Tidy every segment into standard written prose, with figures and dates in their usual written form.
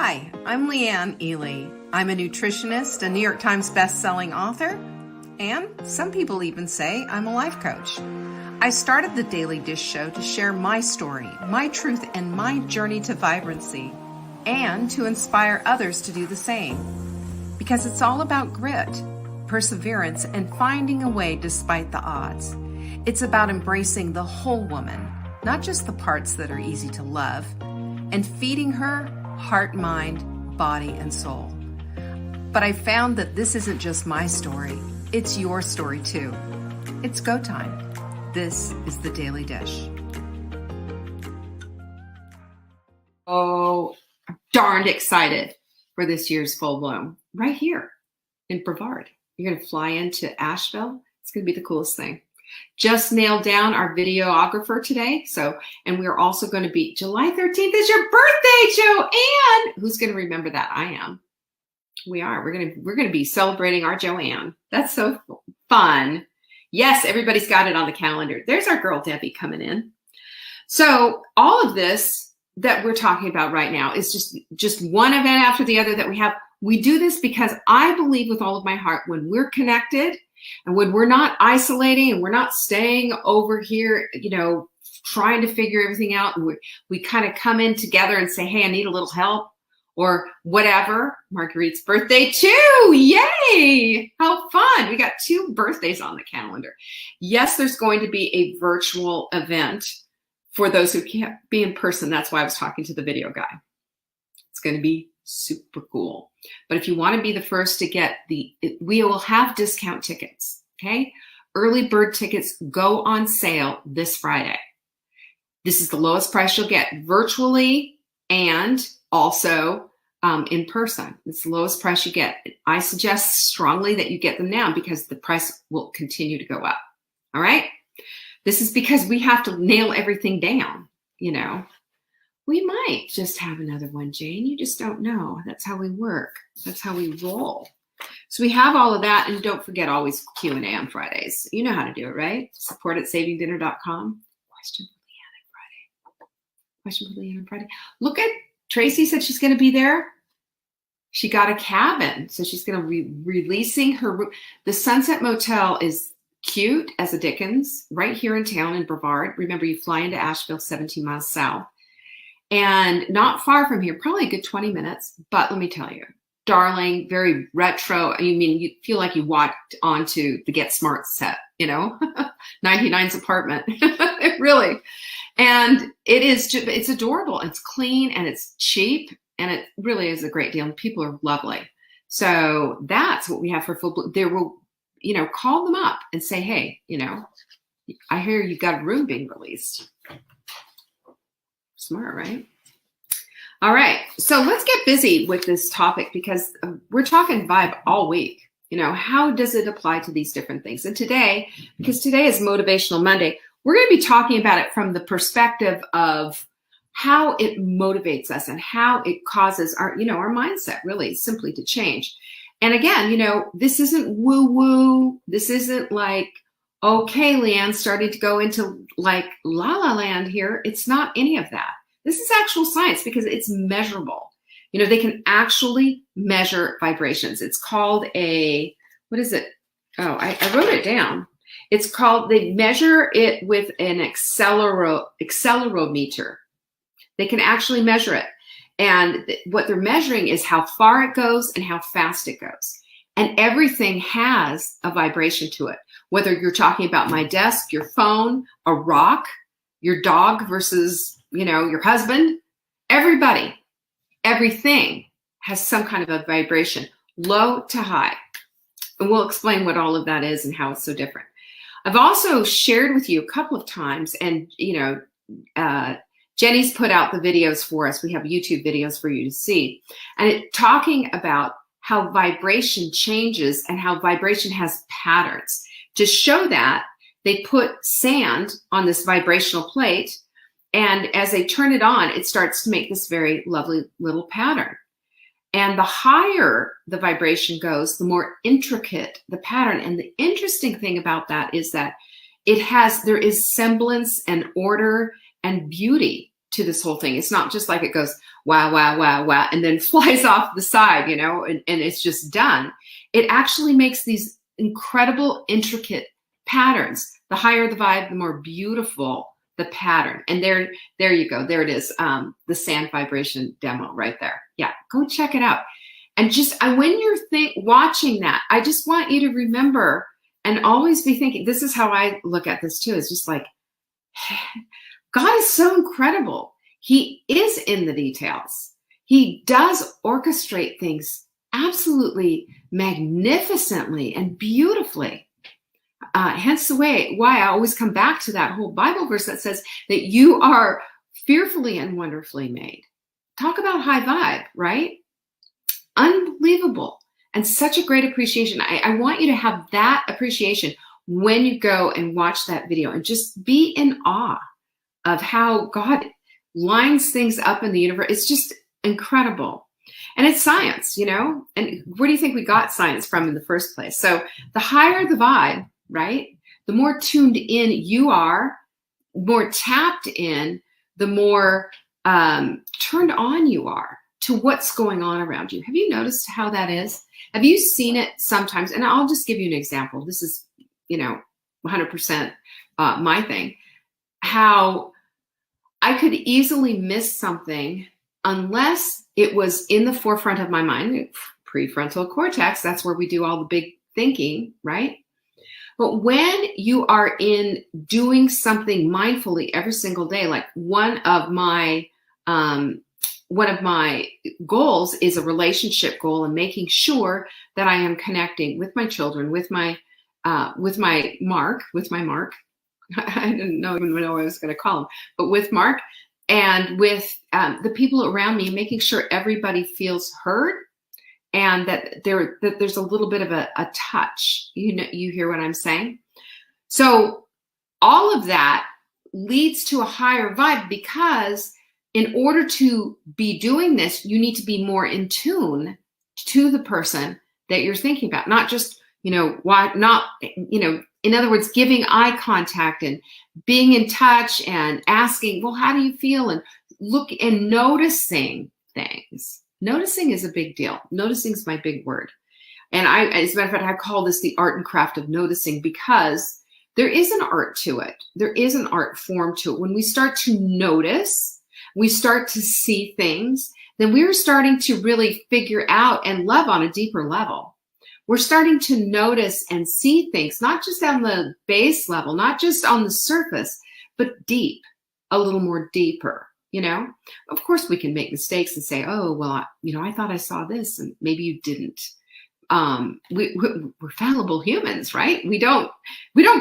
Hi, I'm Leanne Ely. I'm a nutritionist, a New York Times best-selling author, and some people even say I'm a life coach. I started the Daily Dish Show to share my story, my truth, and my journey to vibrancy, and to inspire others to do the same. Because it's all about grit, perseverance, and finding a way despite the odds. It's about embracing the whole woman, not just the parts that are easy to love, and feeding her heart, mind, body, and soul. But I found that this isn't just my story, it's your story too. It's go time. This is the Daily Dish. Oh, darned excited for this year's full bloom right here in Brevard. You're going to fly into Asheville. It's going to be the coolest thing. Just nailed down our videographer today. And we're also going to be July 13th is your birthday, Joanne. Who's going to remember that? I am. We are. We're going to be celebrating our Joanne. That's so fun. Yes, everybody's got it on the calendar. There's our girl Debbie coming in. So all of this that we're talking about right now is just one event after the other that we have. We do this because I believe with all of my heart when we're connected and when we're not isolating and we're not staying over here, trying to figure everything out, and we kind of come in together and say, hey, I need a little help or whatever. Marguerite's birthday too. Yay. How fun. We got 2 birthdays on the calendar. Yes, there's going to be a virtual event for those who can't be in person. That's why I was talking to the video guy. It's going to be super cool. But if you want to be the first to get we will have discount tickets, okay? Early bird tickets go on sale this Friday. This is the lowest price you'll get virtually and also in person. It's the lowest price you get. I suggest strongly that you get them now because the price will continue to go up, all right? This is because we have to nail everything down, We might just have another one, Jane. You just don't know. That's how we work. That's how we roll. So we have all of that. And don't forget always Q&A on Fridays. You know how to do it, right? Support at savingdinner.com. Question for Leanne on Friday. Look at Tracy said she's going to be there. She got a cabin. So she's going to be releasing her room. The Sunset Motel is cute as a Dickens right here in town in Brevard. Remember, you fly into Asheville 17 miles south. And not far from here, probably a good 20 minutes. But let me tell you, darling, very retro. I mean, you feel like you walked onto the Get Smart set, 99's apartment. Really. And it's adorable. It's clean and it's cheap. And it really is a great deal. And people are lovely. So that's what we have for full bloom. There will, call them up and say, hey, I hear you got a room being released. Smart, right? All right. So let's get busy with this topic because we're talking vibe all week. How does it apply to these different things? And today, because today is Motivational Monday, we're going to be talking about it from the perspective of how it motivates us and how it causes our mindset really simply to change. And again, this isn't woo-woo. This isn't like, okay, Leanne, starting to go into like la-la land here. It's not any of that. This is actual science because it's measurable. They can actually measure vibrations. It's called what is it? Oh, I wrote it down. It's called, they measure it with an accelerometer. They can actually measure it. And what they're measuring is how far it goes and how fast it goes. And everything has a vibration to it. Whether you're talking about my desk, your phone, a rock, your dog versus, your husband, everything has some kind of a vibration, low to high. And we'll explain what all of that is and how it's so different. I've also shared with you a couple of times, and, Jenny's put out the videos for us. We have YouTube videos for you to see. And talking about how vibration changes and how vibration has patterns. To show that, they put sand on this vibrational plate, and as they turn it on, it starts to make this very lovely little pattern. And the higher the vibration goes, the more intricate the pattern. And the interesting thing about that is that there is semblance and order and beauty to this whole thing. It's not just like it goes, wow, wow, wow, wow, and then flies off the side, and it's just done. It actually makes these incredible, intricate patterns. The higher the vibe, the more beautiful the pattern. And there you go. There it is. The sand vibration demo right there. Yeah, go check it out. And just when you're watching that, I just want you to remember and always be thinking, this is how I look at this too. It's just like, God is so incredible. He is in the details. He does orchestrate things absolutely magnificently and beautifully. Hence why I always come back to that whole Bible verse that says that you are fearfully and wonderfully made. Talk about high vibe, right? Unbelievable. And such a great appreciation. I want you to have that appreciation when you go and watch that video, and just be in awe of how God lines things up in the universe. It's just incredible. And it's science, and where do you think we got science from in the first place? So the higher the vibe, right, the more tuned in you are, more tapped in, the more turned on you are to what's going on around you. Have you noticed how that is? Have you seen it sometimes? And I'll just give you an example. This is, 100% my thing. How I could easily miss something unless it was in the forefront of my mind, prefrontal cortex. That's where we do all the big thinking, right? But when you are in doing something mindfully every single day, like one of my goals is a relationship goal, and making sure that I am connecting with my children, with my Mark. I didn't even know what I was going to call him, but with Mark, and with the people around me, making sure everybody feels heard, and that there's a little bit of a touch. You hear what I'm saying? So all of that leads to a higher vibe, because in order to be doing this, you need to be more in tune to the person that you're thinking about, not just, in other words, giving eye contact and being in touch and asking, well, how do you feel? And look and noticing things. Noticing is a big deal. Noticing is my big word. And as a matter of fact, I call this the art and craft of noticing, because there is an art to it. There is an art form to it. When we start to notice, we start to see things, then we're starting to really figure out and love on a deeper level. We're starting to notice and see things, not just on the base level, not just on the surface, but deep, a little more deeper, Of course, we can make mistakes and say, oh, well, I thought I saw this, and maybe you didn't. We're fallible humans, right? We don't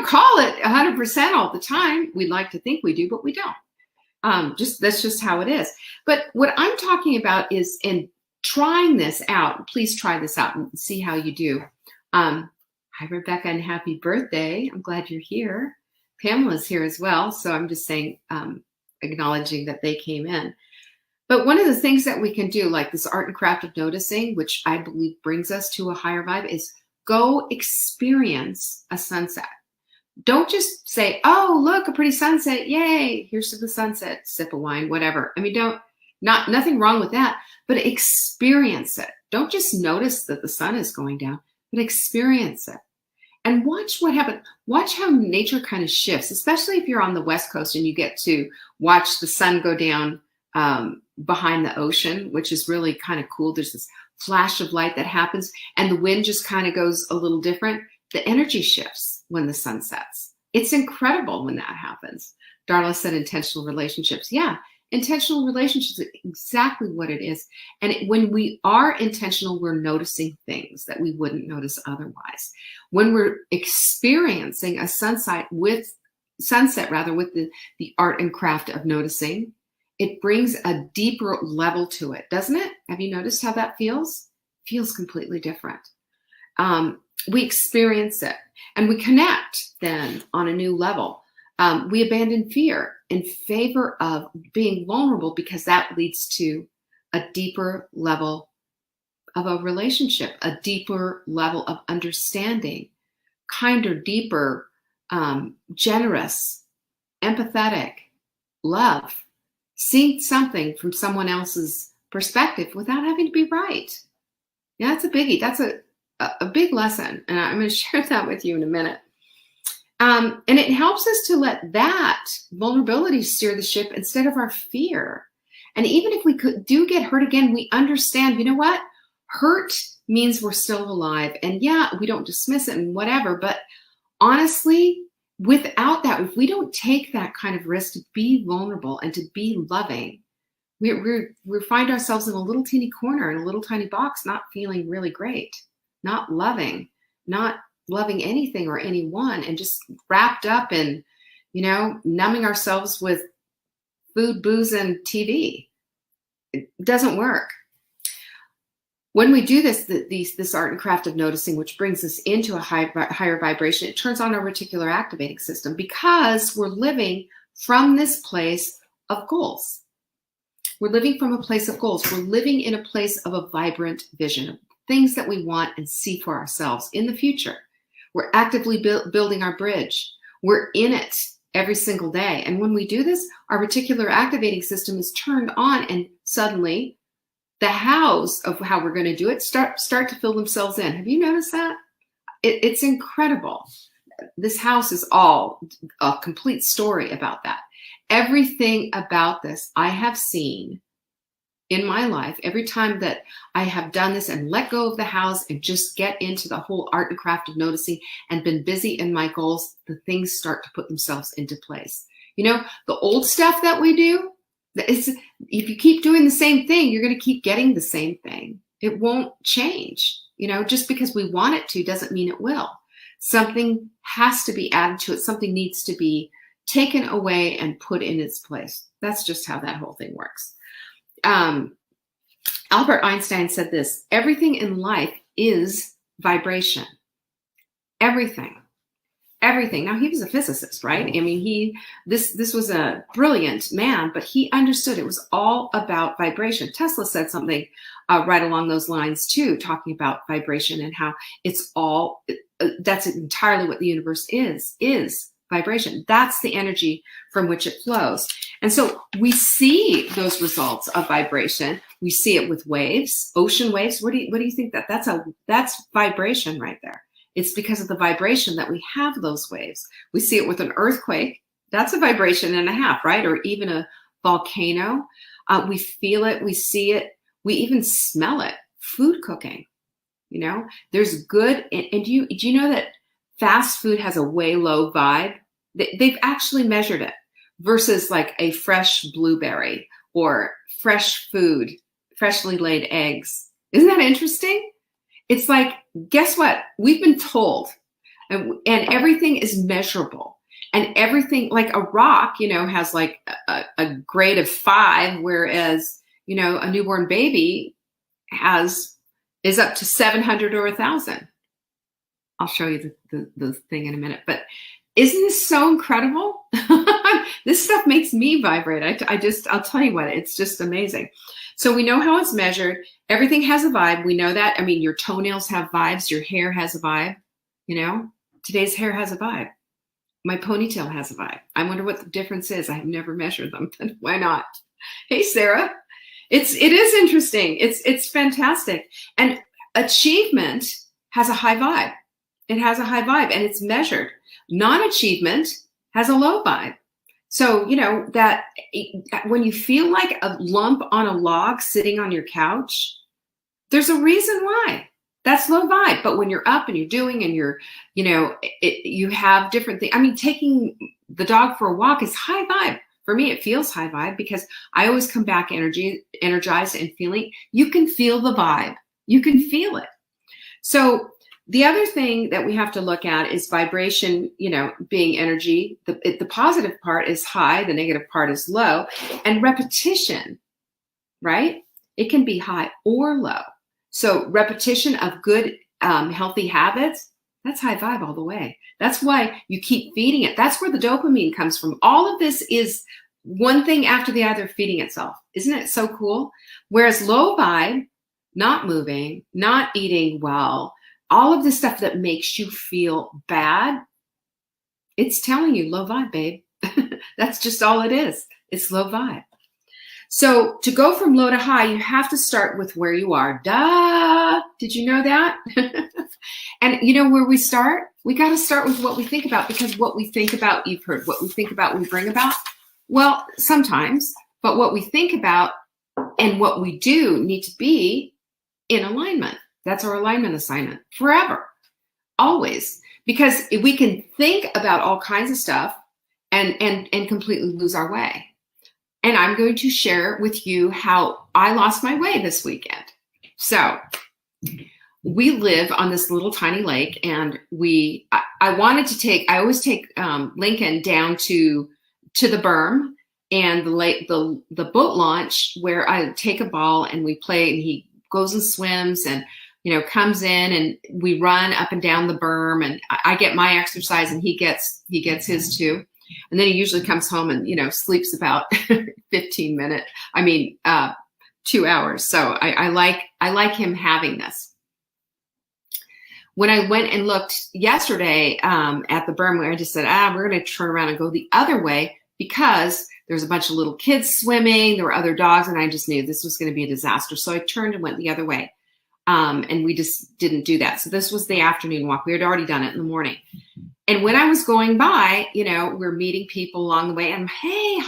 call it 100% all the time. We like to think we do, but we don't. That's just how it is. But what I'm talking about is in trying this out. Please try this out and see how you do. Hi, Rebecca, and happy birthday. I'm glad you're here. Pamela's here as well. So I'm just saying, acknowledging that they came in. But one of the things that we can do, like this art and craft of noticing, which I believe brings us to a higher vibe, is go experience a sunset. Don't just say, oh, look, a pretty sunset. Yay. Here's to the sunset. Sip of wine, whatever. I mean, nothing wrong with that, but experience it. Don't just notice that the sun is going down, but experience it. And watch what happens. Watch how nature kind of shifts, especially if you're on the West Coast and you get to watch the sun go down behind the ocean, which is really kind of cool. There's this flash of light that happens, and the wind just kind of goes a little different. The energy shifts when the sun sets. It's incredible when that happens. Darla said intentional relationships. Yeah, intentional relationships is exactly what it is. And when we are intentional, we're noticing things that we wouldn't notice otherwise. When we're experiencing a sunset with the art and craft of noticing, it brings a deeper level to it, doesn't it? Have you noticed how that feels? It feels completely different. We experience it, and we connect then on a new level. We abandon fear in favor of being vulnerable, because that leads to a deeper level of a relationship, a deeper level of understanding, kinder, deeper, generous, empathetic love. seeing something from someone else's perspective without having to be right. Yeah, that's a biggie. That's a big lesson. And I'm going to share that with you in a minute. And it helps us to let that vulnerability steer the ship instead of our fear. And even if we do get hurt again, we understand, you know what? Hurt means we're still alive. And yeah, we don't dismiss it and whatever. But honestly, without that, if we don't take that kind of risk to be vulnerable and to be loving, we find ourselves in a little teeny corner, in a little tiny box, not feeling really great, not loving anything or anyone, and just wrapped up in, numbing ourselves with food, booze, and TV. It doesn't work. When we do this art and craft of noticing, which brings us into a higher vibration, it turns on our reticular activating system because we're living from this place of goals. We're living from a place of goals. We're living in a place of a vibrant vision of things that we want and see for ourselves in the future. We're actively building our bridge. We're in it every single day. And when we do this, our reticular activating system is turned on, and suddenly the hows of how we're going to do it start to fill themselves in. Have you noticed that? It's incredible. This house is all a complete story about that. Everything about this I have seen in my life. Every time that I have done this and let go of the house and just get into the whole art and craft of noticing and been busy in my goals, the things start to put themselves into place. The old stuff that we do, if you keep doing the same thing, you're going to keep getting the same thing. It won't change. Just because we want it to doesn't mean it will. Something has to be added to it. Something needs to be taken away and put in its place. That's just how that whole thing works. Albert Einstein said this: everything in life is vibration. Everything. Now, he was a physicist, right? I mean, this was a brilliant man, but he understood it was all about vibration. Tesla said something right along those lines too, talking about vibration and how it's all, that's entirely what the universe is vibration. That's the energy from which it flows. And so we see those results of vibration. We see it with waves, ocean waves. What do you think that's vibration right there? It's because of the vibration that we have those waves. We see it with an earthquake. That's a vibration and a half, right? Or even a volcano. We feel it. We see it. We even smell it. Food cooking. There's good. And do you know that fast food has a way low vibe? They've actually measured it versus like a fresh blueberry or fresh food, freshly laid eggs. Isn't that interesting? It's like, guess what? We've been told, and everything is measurable, and everything, like a rock, has like a grade of 5, whereas, a newborn baby is up to 700 or 1,000. I'll show you the thing in a minute, but isn't this so incredible? This stuff makes me vibrate. I'll tell you what, it's just amazing. So we know how it's measured. Everything has a vibe. We know that. I mean, your toenails have vibes. Your hair has a vibe. Today's hair has a vibe. My ponytail has a vibe. I wonder what the difference is. I have never measured them. Why not? Hey, Sarah. It is interesting. It's fantastic. And achievement has a high vibe. It has a high vibe, and it's measured. Non-achievement has a low vibe. So, that when you feel like a lump on a log sitting on your couch, there's a reason why. That's low vibe. But when you're up and you're doing and you're, you have different things. I mean, taking the dog for a walk is high vibe. For me, it feels high vibe because I always come back energized and feeling. You can feel the vibe. You can feel it. So the other thing that we have to look at is vibration, being energy. The positive part is high, the negative part is low. And repetition, right? It can be high or low. So repetition of good, healthy habits, that's high vibe all the way. That's why you keep feeding it. That's where the dopamine comes from. All of this is one thing after the other feeding itself. Isn't it so cool? Whereas low vibe, not moving, not eating well, all of the stuff that makes you feel bad, it's telling you low vibe, babe. That's just all it is. It's low vibe. So to go from low to high, you have to start with where you are. Duh! Did you know that? And you know where we start? We got to start with what we think about, because what we think about, you've heard, what we think about, we bring about. Well, sometimes, but what we think about and what we do need to be in alignment. That's our alignment assignment forever, always. Because we can think about all kinds of stuff and completely lose our way. And I'm going to share with you how I lost my way this weekend. So we live on this little tiny lake, and I always take Lincoln down to the berm and the lake, the boat launch, where I take a ball and we play, and he goes and swims and, you know, comes in, and we run up and down the berm, and I get my exercise and he gets his too. And then he usually comes home and, you know, sleeps about 15 minutes. 2 hours. So I like him having this. When I went and looked yesterday at the berm, where I just said, we're going to turn around and go the other way, because there's a bunch of little kids swimming. There were other dogs, and I just knew this was going to be a disaster. So I turned and went the other way. And we just didn't do that. So this was the afternoon walk. We had already done it in the morning. And when I was going by, you know, we're meeting people along the way, and hey,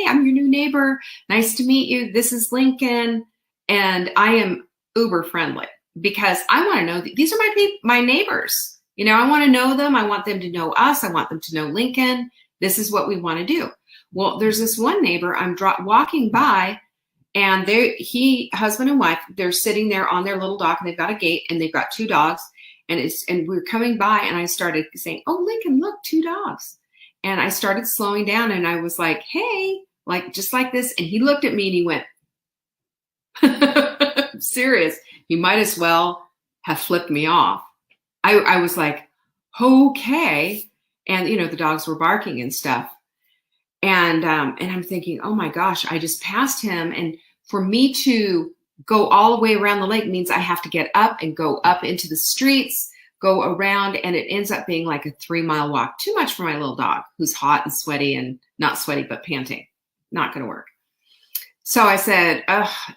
I'm your new neighbor. Nice to meet you. This is Lincoln. And I am uber friendly, because I want to know, these are my neighbors. You know, I want to know them. I want them to know us. I want them to know Lincoln. This is what we want to do. Well, there's this one neighbor I'm walking by, and husband and wife, they're sitting there on their little dock, and they've got a gate, and they've got 2 dogs. And we're coming by, and I started saying, "Oh, Lincoln, look, 2 dogs." And I started slowing down, and I was like, "Hey," like just like this. And he looked at me and he went, "I'm serious. You might as well have flipped me off." I was like, "Okay." And, you know, the dogs were barking and stuff. And I'm thinking, oh my gosh, I just passed him. And for me to go all the way around the lake means I have to get up and go up into the streets, go around, and it ends up being like a 3-mile walk. Too much for my little dog, who's hot and sweaty, and not sweaty, but panting. Not going to work. So I said,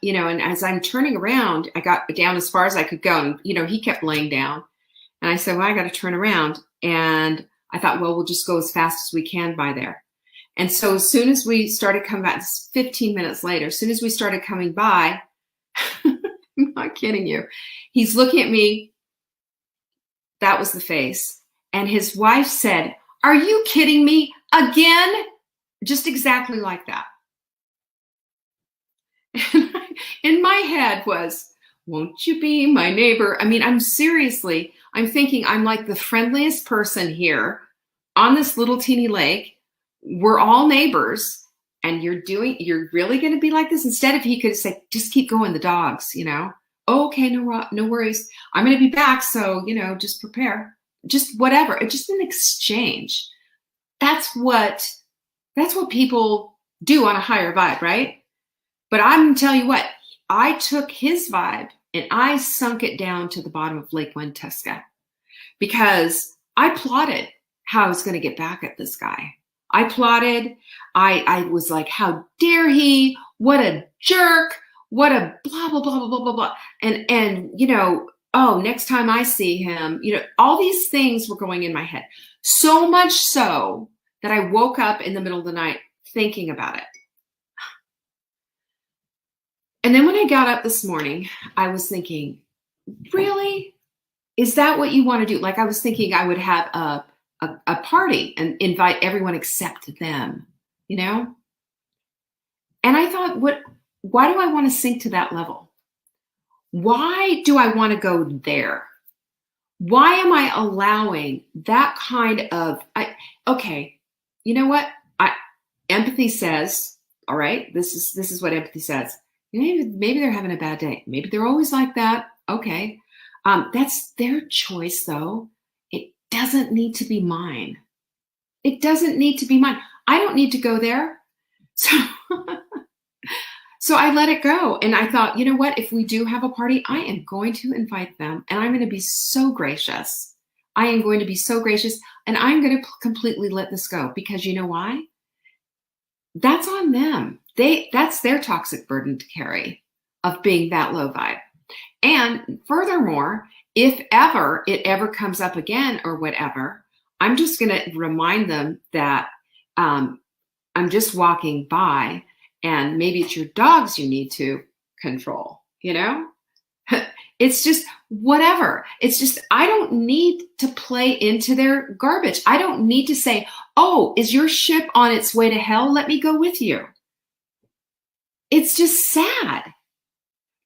you know, and as I'm turning around, I got down as far as I could go. And, you know, he kept laying down. And I said, well, I got to turn around. And I thought, well, we'll just go as fast as we can by there. And so as soon as we started coming back, 15 minutes later, as soon as we started coming by, I'm not kidding you, he's looking at me. That was the face. And his wife said, "Are you kidding me again?" Just exactly like that. And in my head was, won't you be my neighbor? I mean, I'm thinking I'm like the friendliest person here on this little teeny lake. We're all neighbors, and you're really going to be like this? Instead, if he could say, just keep going, the dogs, you know, oh, okay, no worries. I'm going to be back. So, you know, just prepare, just whatever. It's just an exchange. That's what people do on a higher vibe, right? But I'm going to tell you what, I took his vibe and I sunk it down to the bottom of Lake Wentesca, because I plotted how I was going to get back at this guy. I plotted. I was like, how dare he? What a jerk. What a blah, blah, blah, blah, blah, blah, blah. And, you know, oh, next time I see him, you know, all these things were going in my head. So much so that I woke up in the middle of the night thinking about it. And then when I got up this morning, I was thinking, really? Is that what you want to do? Like, I was thinking I would have a party and invite everyone except them, you know? And I thought, why do I want to sink to that level? Why do I want to go there? Why am I allowing that kind of, okay, you know what? Empathy says, all right, this is what empathy says. Maybe they're having a bad day. Maybe they're always like that. Okay. That's their choice, though. It doesn't need to be mine. It doesn't need to be mine. I don't need to go there. So I let it go. And I thought, you know what? If we do have a party, I am going to invite them. And I'm going to be so gracious. I am going to be so gracious. And I'm going to completely let this go. Because you know why? That's on them. that's their toxic burden to carry of being that low vibe. And furthermore, if ever it ever comes up again or whatever, I'm just going to remind them that I'm just walking by, and maybe it's your dogs you need to control, It's just whatever. It's just, I don't need to play into their garbage. I don't need to say, oh, is your ship on its way to hell? Let me go with you. It's just sad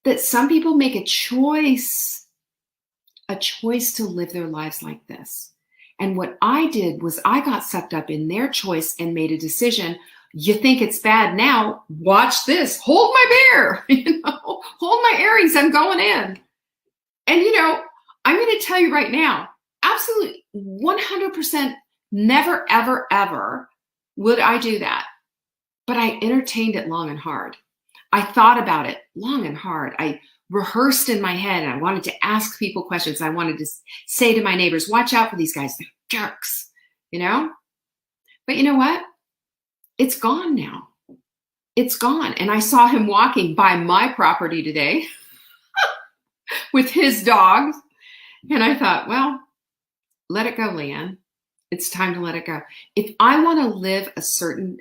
that some people make a choice to live their lives like this. And what I did was I got sucked up in their choice and made a decision. You think it's bad now? Watch this. Hold my beer. Hold my earrings. I'm going in. And, I'm going to tell you right now, absolutely 100% never, ever, ever would I do that. But I entertained it long and hard. I thought about it long and hard. I rehearsed in my head, and I wanted to ask people questions. I wanted to say to my neighbors, watch out for these guys. They're jerks, But you know what? It's gone now. It's gone. And I saw him walking by my property today with his dogs. And I thought, well, let it go, Leanne. It's time to let it go. If I want to live a certain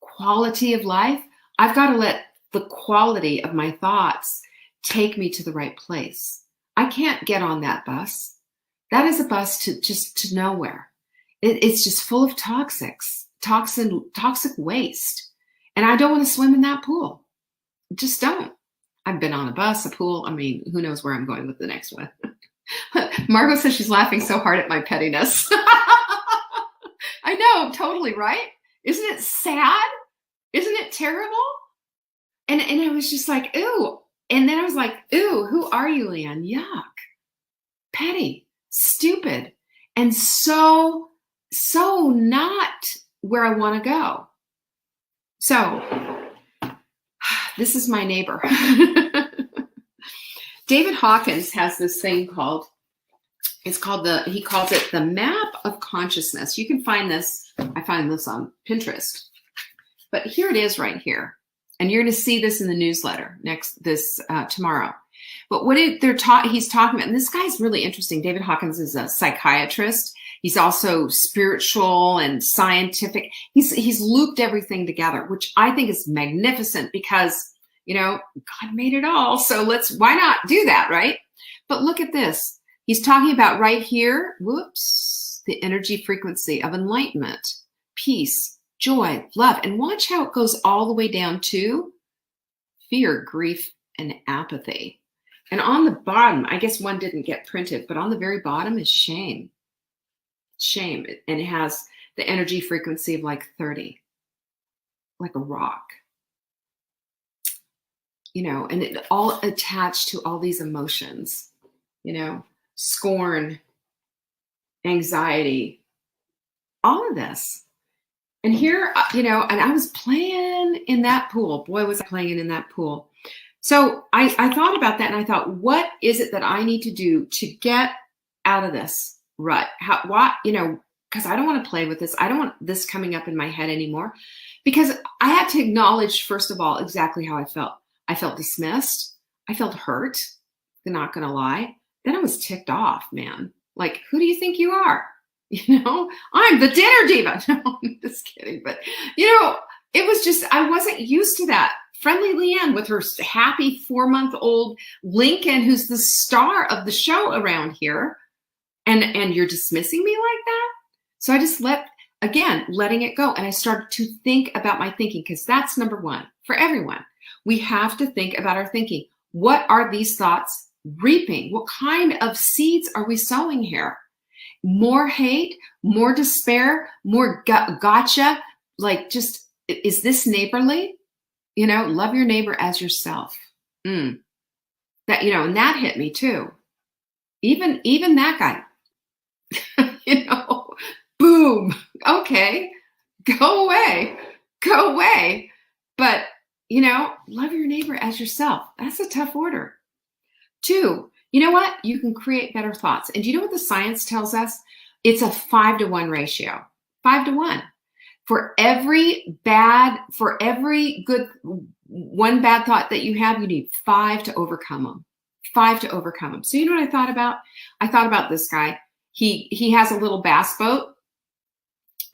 quality of life, I've got to let the quality of my thoughts take me to the right place. I can't get on that bus. That is a bus to nowhere. It's just full of toxic waste. And I don't want to swim in that pool. Just don't. I've been on a bus, a pool. I mean, who knows where I'm going with the next one. Margot says she's laughing so hard at my pettiness. I know, totally, right? Isn't it sad? Isn't it terrible? And I was just like, ooh. And then I was like, ooh, who are you, Leanne? Yuck. Petty, stupid, and so not where I want to go. So this is my neighbor. David Hawkins has this thing he calls it the map of consciousness. You can find this. I find this on Pinterest. But here it is right here. And you're going to see this in the newsletter tomorrow. But what he's talking about, and this guy's really interesting. David Hawkins is a psychiatrist. He's also spiritual and scientific. He's looped everything together, which I think is magnificent because, God made it all. So why not do that, right? But look at this. He's talking about right here, the energy frequency of enlightenment, peace, joy, love. And watch how it goes all the way down to fear, grief, and apathy. And on the bottom, I guess one didn't get printed, but on the very bottom is shame. Shame. And it has the energy frequency of like 30, like a rock. And it all attached to all these emotions, scorn, anxiety, all of this. And here, and I was playing in that pool. Boy, was I playing in that pool. So I thought about that, and I thought, what is it that I need to do to get out of this rut? Because I don't want to play with this. I don't want this coming up in my head anymore, because I had to acknowledge, first of all, exactly how I felt. I felt dismissed. I felt hurt. I'm not going to lie. Then I was ticked off, man. Like, who do you think you are? I'm the dinner diva. No, I'm just kidding. But, it was just, I wasn't used to that. Friendly Leanne with her happy 4-month-old Lincoln, who's the star of the show around here. And you're dismissing me like that? So I just letting it go. And I started to think about my thinking, because that's number one for everyone. We have to think about our thinking. What are these thoughts reaping? What kind of seeds are we sowing here? More hate, more despair, more gotcha. Like, just, is this neighborly? Love your neighbor as yourself. That, and that hit me too. Even that guy, boom. Okay, go away. But, love your neighbor as yourself. That's a tough order. 2, you know what? You can create better thoughts. And do you know what the science tells us? It's a 5-to-1 ratio. 5-to-1. For every good, one bad thought that you have, you need 5 to overcome them. 5 to overcome them. So you know what I thought about? I thought about this guy. He has a little bass boat,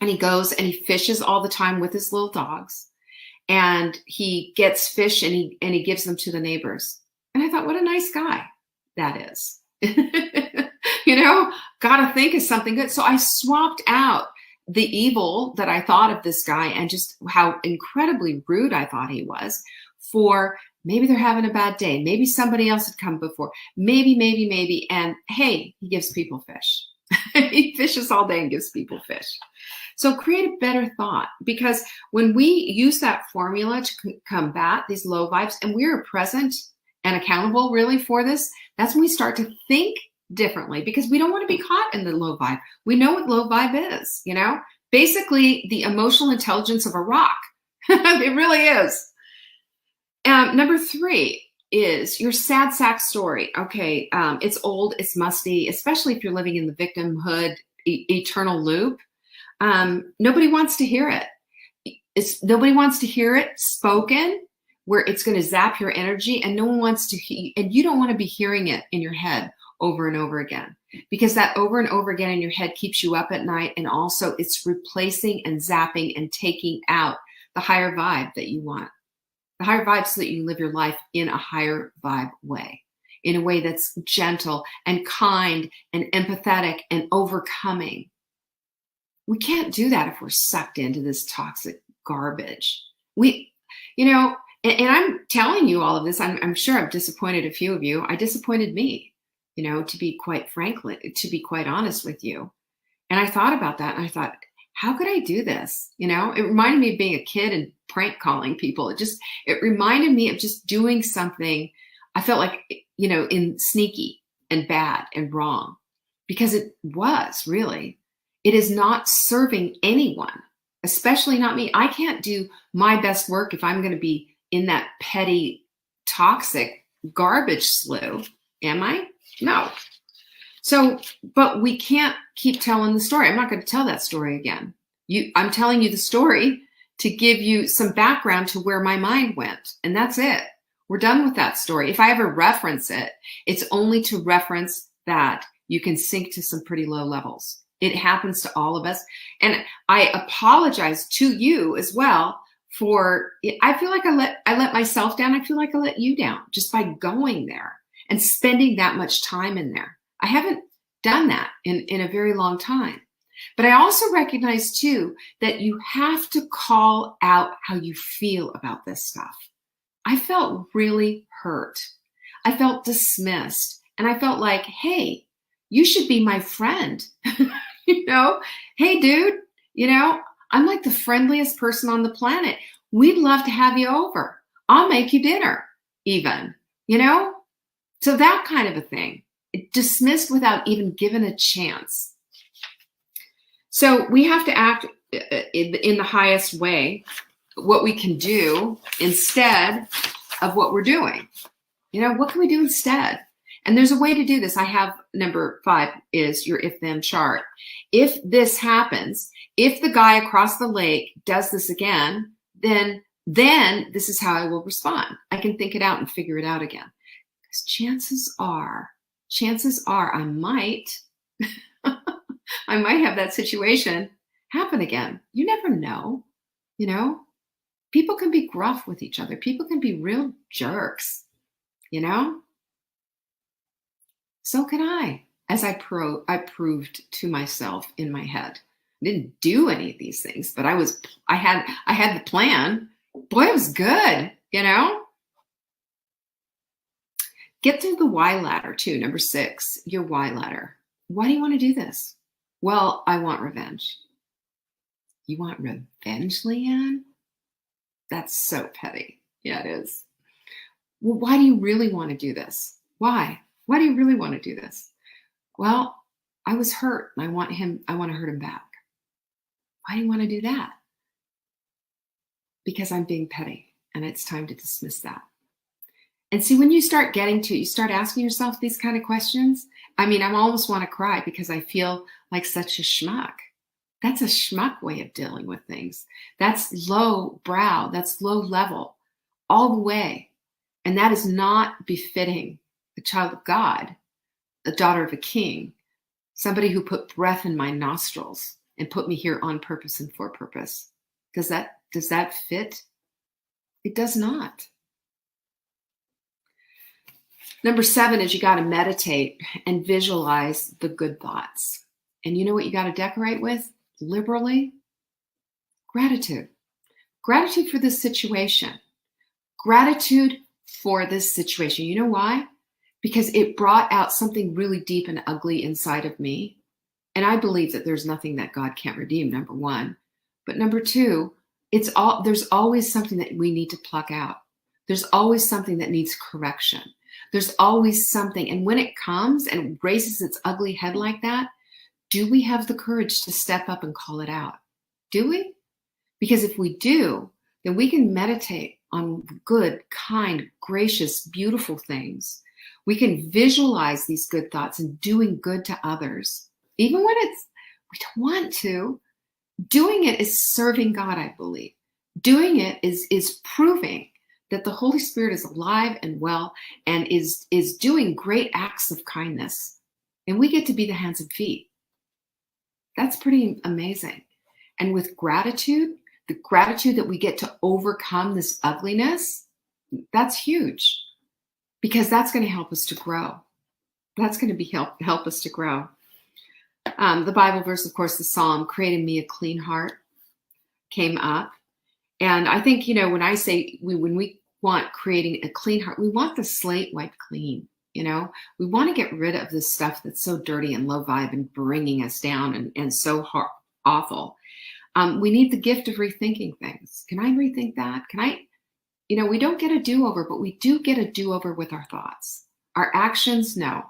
and he goes and he fishes all the time with his little dogs, and he gets fish and he gives them to the neighbors. And I thought, what a nice guy that is. Gotta think of something good. So I swapped out the evil that I thought of this guy and just how incredibly rude I thought he was for maybe they're having a bad day. Maybe somebody else had come before. Maybe. And hey, he gives people fish. He fishes all day and gives people fish. So create a better thought, because when we use that formula to combat these low vibes, and we're present and accountable really for this, that's when we start to think differently, because we don't want to be caught in the low vibe. We know what low vibe is, basically the emotional intelligence of a rock. It really is. Number 3 is your sad sack story. Okay, it's old, it's musty, especially if you're living in the victimhood eternal loop. Nobody wants to hear it. Nobody wants to hear it spoken, where it's going to zap your energy, and no one wants to, and you don't want to be hearing it in your head over and over again, because that over and over again in your head keeps you up at night, and also it's replacing and zapping and taking out the higher vibe that you want. The higher vibe, so that you live your life in a higher vibe way, in a way that's gentle and kind and empathetic and overcoming. We can't do that if we're sucked into this toxic garbage. And I'm telling you all of this, I'm sure I've disappointed a few of you. I disappointed me, to be quite honest with you. And I thought about that, and I thought, how could I do this? It reminded me of being a kid and prank calling people. It reminded me of just doing something I felt like, in sneaky and bad and wrong, because it was really, it is not serving anyone, especially not me. I can't do my best work if I'm going to be in that petty, toxic garbage slough. Am I? No. So, but we can't keep telling the story. I'm not going to tell that story again. I'm telling you the story to give you some background to where my mind went. And that's it. We're done with that story. If I ever reference it, it's only to reference that you can sink to some pretty low levels. It happens to all of us. And I apologize to you as well for, I feel like I let myself down. I feel like I let you down just by going there and spending that much time in there. I haven't done that in a very long time. But I also recognize too that you have to call out how you feel about this stuff. I felt really hurt. I felt dismissed. And I felt like, hey, you should be my friend. Hey, dude, I'm like the friendliest person on the planet. We'd love to have you over. I'll make you dinner even, So that kind of a thing. Dismissed without even given a chance. So we have to act in the highest way, what we can do instead of what we're doing. What can we do instead? And there's a way to do this. I have number 5 is your if-then chart. If this happens, if the guy across the lake does this again, then this is how I will respond. I can think it out and figure it out again. Because chances are I might have that situation happen again. You never know, People can be gruff with each other. People can be real jerks, So can I, as I proved to myself in my head. I didn't do any of these things, but I had the plan. Boy, it was good, Get through the why ladder too. Number 6, your why ladder. Why do you want to do this? Well, I want revenge. You want revenge, Leanne? That's so petty. Yeah, it is. Well, why do you really want to do this? Why? Why do you really want to do this? Well, I was hurt and I want to hurt him back. Why do you want to do that? Because I'm being petty and it's time to dismiss that. And see, when you start you start asking yourself these kind of questions, I almost want to cry because I feel like such a schmuck. That's a schmuck way of dealing with things. That's low brow. That's low level all the way. And that is not befitting a child of God, a daughter of a king, somebody who put breath in my nostrils and put me here on purpose and for purpose. Does that fit? It does not. Number 7 is you got to meditate and visualize the good thoughts. And you know what you got to decorate with liberally? Gratitude. Gratitude for this situation. Gratitude for this situation. You know why? Because it brought out something really deep and ugly inside of me. And I believe that there's nothing that God can't redeem, number 1. But number 2, there's always something that we need to pluck out. There's always something that needs correction. There's always something. And when it comes and raises its ugly head like that, do we have the courage to step up and call it out? Do we? Because if we do, then we can meditate on good, kind, gracious, beautiful things. We can visualize these good thoughts and doing good to others. Even when we don't want to, doing it is serving God, I believe. Doing it is proving that the Holy Spirit is alive and well and is doing great acts of kindness. And we get to be the hands and feet. That's pretty amazing. And with gratitude, the gratitude that we get to overcome this ugliness, that's huge. Because that's going to help us to grow. That's going to help us to grow. The Bible verse, of course, the Psalm, create in me a clean heart, came up. And I think, when I say when we want creating a clean heart, we want the slate wiped clean. We want to get rid of this stuff that's so dirty and low vibe and bringing us down and so awful. We need the gift of rethinking things. Can I rethink that? We don't get a do-over, but we do get a do-over with our thoughts. Our actions, no.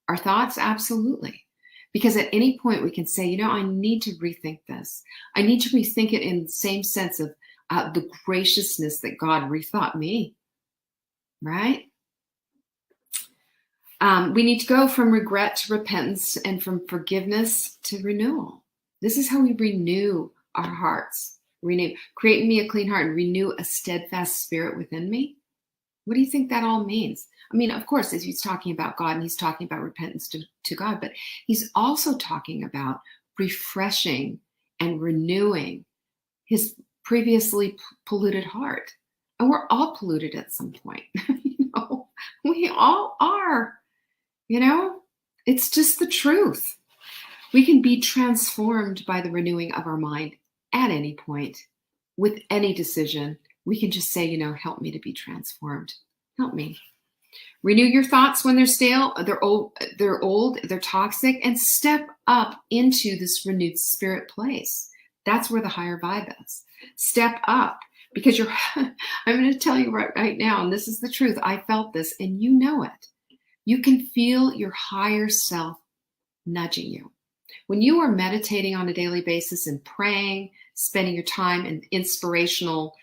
Our thoughts, absolutely. Because at any point we can say, I need to rethink this. I need to rethink it in the same sense of the graciousness that God rethought me, right? We need to go from regret to repentance and from forgiveness to renewal. This is how we renew our hearts. Create in me a clean heart and renew a steadfast spirit within me. What do you think that all means? I mean, of course, as he's talking about God and he's talking about repentance to God, but he's also talking about refreshing and renewing his previously polluted heart. And we're all polluted at some point. We all are. It's just the truth. We can be transformed by the renewing of our mind at any point, with any decision. We can just say, help me to be transformed. Help me. Renew your thoughts when they're stale, they're old, they're toxic, and step up into this renewed spirit place. That's where the higher vibe is. Step up, because I'm going to tell you right now, and this is the truth. I felt this, and you know it. You can feel your higher self nudging you. When you are meditating on a daily basis and praying, spending your time in inspirational,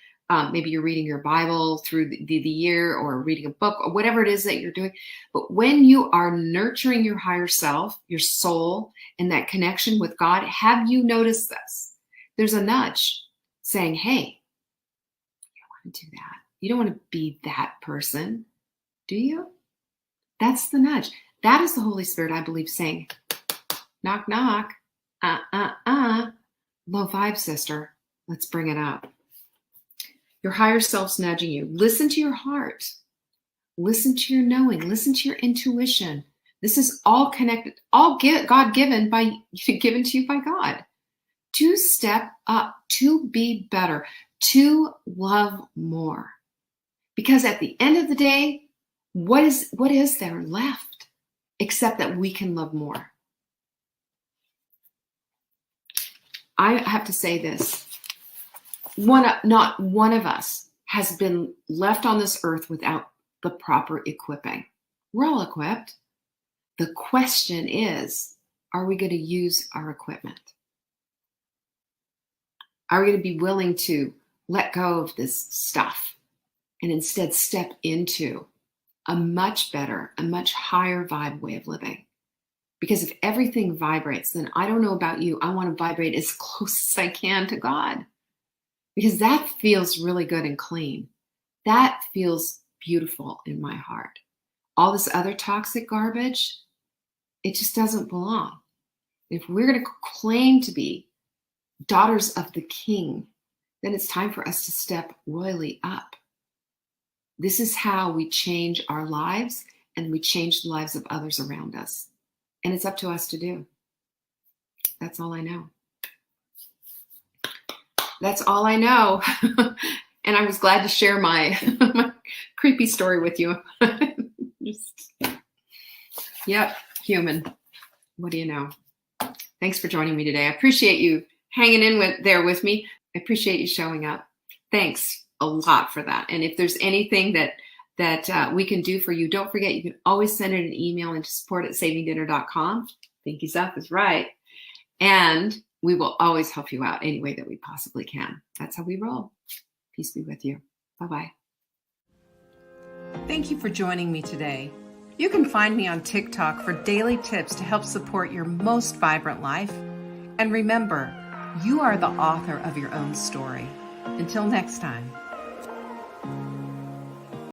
maybe you're reading your Bible through the year or reading a book or whatever it is that you're doing. But when you are nurturing your higher self, your soul, and that connection with God, have you noticed this? There's a nudge saying, hey, you don't want to do that. You don't want to be that person, do you? That's the nudge. That is the Holy Spirit, I believe, saying, knock, knock, low vibe, sister. Let's bring it up. Your higher self's nudging you. Listen to your heart. Listen to your knowing. Listen to your intuition. This is all connected, all God-given given to you by God. To step up, to be better, to love more. Because at the end of the day, what is there left except that we can love more? I have to say this. Not one of us has been left on this earth without the proper equipping. We're all equipped. The question is, are we going to use our equipment? Are we going to be willing to let go of this stuff and instead step into a much better, a much higher vibe way of living? Because if everything vibrates, then I don't know about you. I want to vibrate as close as I can to God, because that feels really good and clean. That feels beautiful in my heart. All this other toxic garbage, it just doesn't belong. If we're going to claim to be daughters of the King, then it's time for us to step royally up. This is how we change our lives, and we change the lives of others around us. And it's up to us to do. That's all I know. That's all I know. And I was glad to share my, my creepy story with you. Yep, human. What do you know? Thanks for joining me today. I appreciate you hanging in there with me. I appreciate you showing up. Thanks a lot for that. And if there's anything that we can do for you, don't forget, you can always send it an email into support@savingdinner.com. Think yourself is right. And we will always help you out any way that we possibly can. That's how we roll. Peace be with you. Bye-bye. Thank you for joining me today. You can find me on TikTok for daily tips to help support your most vibrant life. And remember, you are the author of your own story. Until next time.